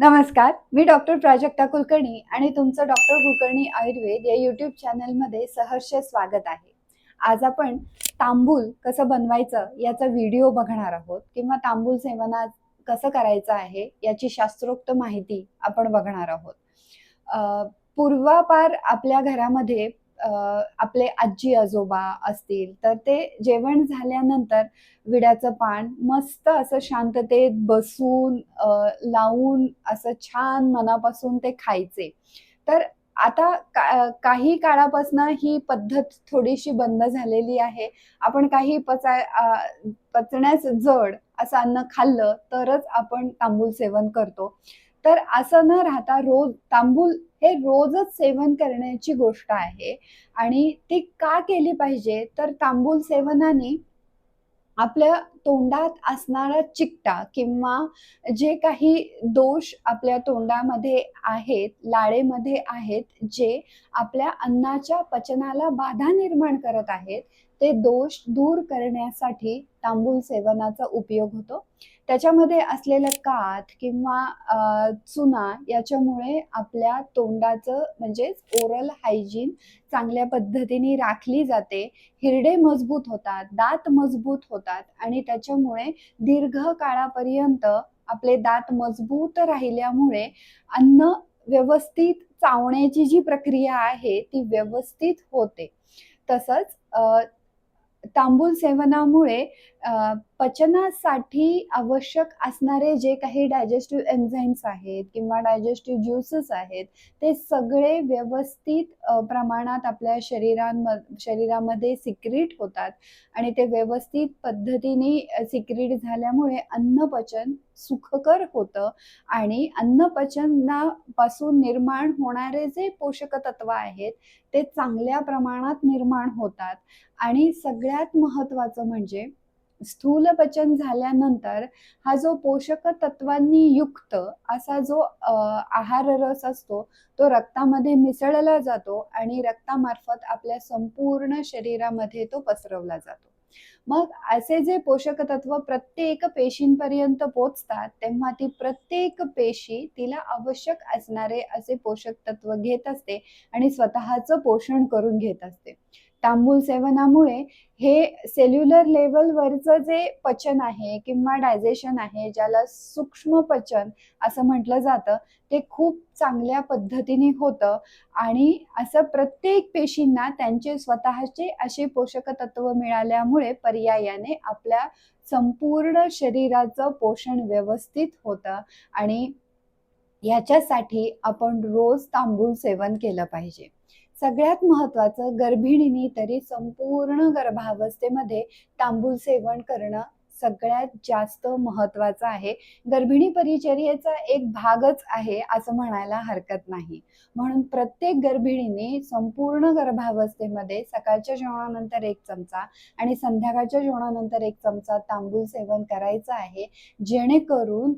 नमस्कार, मी डॉक्टर प्राजक्ता कुलकर्णी आणि तुमचं डॉक्टर कुलकर्णी आयुर्वेद या यूट्यूब चॅनलमध्ये सहर्ष स्वागत आहे. आज आपण तांबूल कसं बनवायचं याचा व्हिडिओ बघणार आहोत किंवा तांबूल सेवनात कसं करायचं आहे याची शास्त्रोक्त माहिती आपण बघणार आहोत. पूर्वापार आपल्या घरामध्ये आपले आजी आजोबा असतील तर ते जेवण झाल्यानंतर विड्याचं पान मस्त असं शांततेत बसून लावून असं छान मनापासून ते खायचे. तर आता काही काळापासनं ही पद्धत थोडीशी बंद झालेली आहे. आपण काही पचण्यास जड असं अन्न खाल्लं तरच आपण तांबूल सेवन करतो. तर असं न राहता रोज तांबूल हे रोजच सेवन करण्याची गोष्ट आहे आणि ती का केली पाहिजे तर तांबूल सेवनाने आपल्या तोंडात असणारा चिकटा किंवा जे काही दोष आपल्या तोंडामध्ये आहेत, लाळेमध्ये आहेत, जे आपल्या अन्नाच्या पचनाला बाधा निर्माण करत आहेत, ते दोष दूर करण्यासाठी तांबूल सेवनाचा उपयोग होतो. त्याच्यामध्ये असलेलं काथ किंवा चुना याच्यामुळे आपल्या तोंडाचं म्हणजेच ओरल हायजीन चांगल्या पद्धतीने राखली जाते. हिरडे मजबूत होतात, दात मजबूत होतात आणि त्याच्यामुळे दीर्घ काळापर्यंत आपले दात मजबूत राहिल्यामुळे अन्न व्यवस्थित चावण्याची जी प्रक्रिया आहे ती व्यवस्थित होते. तसंच तांबूल सेवनामुळे पचनासाठी आवश्यक असणारे जे काही डायजेस्टिव्ह एन्झाईम्स आहेत किंवा डायजेस्टिव्ह ज्युसेस आहेत, ते सगळे व्यवस्थित प्रमाणात आपल्या शरीरामध्ये सिक्रीट होतात आणि ते व्यवस्थित पद्धतीने सिक्रीट झाल्यामुळे अन्नपचन सुखकर होतं आणि अन्नपचनापासून निर्माण होणारे जे पोषक तत्व आहेत, ते चांगल्या प्रमाणात निर्माण होतात. आणि सगळ्यात महत्त्वाचं म्हणजे स्थूल पचन झाल्यानंतर हा जो पोषक तत्वांनी युक्त असा जो आहार रस असतो, तो रक्तामध्ये मिसळला जातो आणि रक्तामार्फत आपल्या संपूर्ण शरीरामध्ये तो पसरवला जातो. मग असे जे पोषक तत्व प्रत्येक पेशींपर्यंत पोहोचतात, तेव्हा ती प्रत्येक पेशी तिला आवश्यक असणारे असे पोषक तत्व घेत असते आणि स्वतःचं पोषण करून घेत असते. तांबूल सेवनामुळे हे सेल्युलर लेव्हलवरचं जे पचन आहे किंवा डायजेशन आहे, ज्याला सूक्ष्म पचन असं म्हटलं जातं, ते खूप चांगल्या पद्धतीने होतं आणि असं प्रत्येक पेशींना त्यांचे स्वतःचे असे पोषक तत्व मिळाल्यामुळे पर्यायाने आपल्या संपूर्ण शरीराचं पोषण व्यवस्थित होतं आणि ह्याच्यासाठी आपण रोज तांबूल सेवन केलं पाहिजे. सगळ्यात महत्त्वाचं गर्भिणींनी तरी संपूर्ण गर्भावस्थेमध्ये तांबूल सेवन करणं सगळ्यात जास्त महत्त्वाचं आहे. गर्भिणी परिचर्येचा एक भागच आहे असं म्हणायला हरकत नाही. म्हणून प्रत्येक गर्भिणीने संपूर्ण गर्भावस्थेमध्ये सकाळच्या जेवणानंतर 1 चमचा आणि संध्याकाळच्या जेवणानंतर 1 चमचा तांबूल सेवन करायचं आहे. जेणेकरून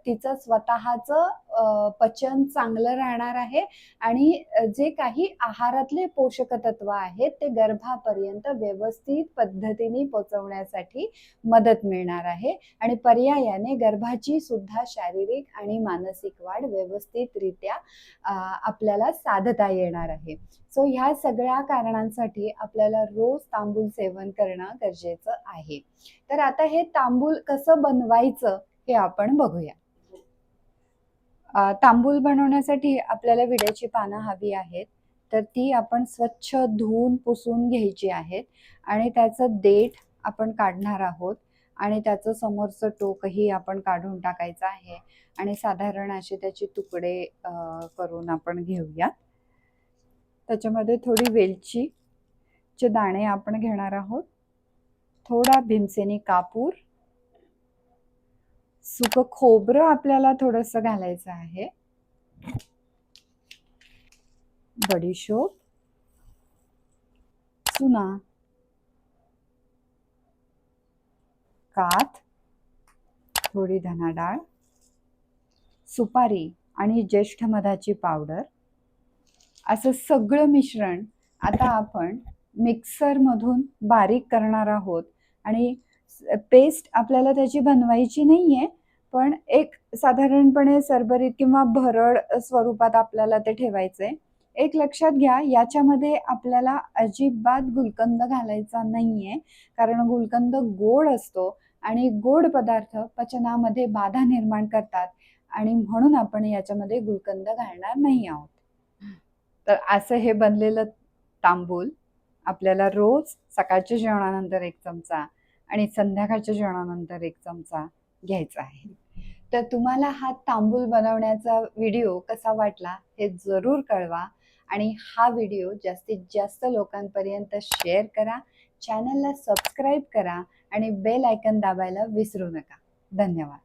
तिचं स्वतःचं पचन चांगलं राहणार आहे आणि जे काही आहारातले पोषक तत्व आहेत ते गर्भापर्यंत व्यवस्थित पद्धतीने पोहोचवण्यासाठी मदत मिळणार आहे आणि पर्यायाने गर्भाची सुद्धा शारीरिक आणि मानसिक वाढ व्यवस्थितरित्या आपल्याला साधता येणार आहे. सो ह्या सगळ्या कारणांसाठी आपल्याला रोज तांबूल सेवन करणं गरजेचं आहे. तर आता हे तांबूल कसं बनवायचं हे आपण बघूया. तांबूल बनवण्यासाठी आपल्याला विड्याची पानं हवी आहेत. तर ती आपण स्वच्छ धुवून पुसून घ्यायची आहेत आणि त्याचं देठ आपण काढणार आहोत आणि त्याचं समोरचं टोकही आपण काढून टाकायचं आहे आणि साधारण असे त्याचे तुकडे करून आपण घेऊया. त्याच्यामध्ये थोडी वेलचीचे दाणे आपण घेणार आहोत, थोडा भीमसेनी कापूर, सुकं खोबरं आपल्याला थोडंसं घालायचं आहे, बडीशोप, चुना, काथ, थोडी धना डाळ, सुपारी आणि ज्येष्ठ मधाची पावडर, असं सगळं मिश्रण आता आपण मिक्सरमधून बारीक करणार आहोत आणि पेस्ट आपल्याला त्याची बनवायची नाहीये, पण एक साधारणपणे सरभरीत किंवा भरड स्वरूपात आपल्याला ते ठेवायचंय. एक लक्षात घ्या, याच्यामध्ये आपल्याला अजिबात गुलकंद घालायचा नाहीये, कारण गुलकंद गोड असतो आणि गोड पदार्थ पचनामध्ये बाधा निर्माण करतात आणि म्हणून आपण याच्यामध्ये गुलकंद घालणार नाही आहोत. तर असं हे बनलेलं तांबूल आपल्याला रोज सकाळच्या जेवणानंतर 1 चमचा आणि संध्याकाळच्या जेवणानंतर 1 चमचा घ्यायचा आहे. तर तुम्हाला हा तांबूल बनवण्याचा व्हिडिओ कसा वाटला हे जरूर कळवा आणि हा व्हिडिओ जास्तीत जास्त लोकांपर्यंत शेअर करा. चॅनलला सबस्क्राईब करा आणि बेल आयकॉन दाबायला विसरू नका. धन्यवाद.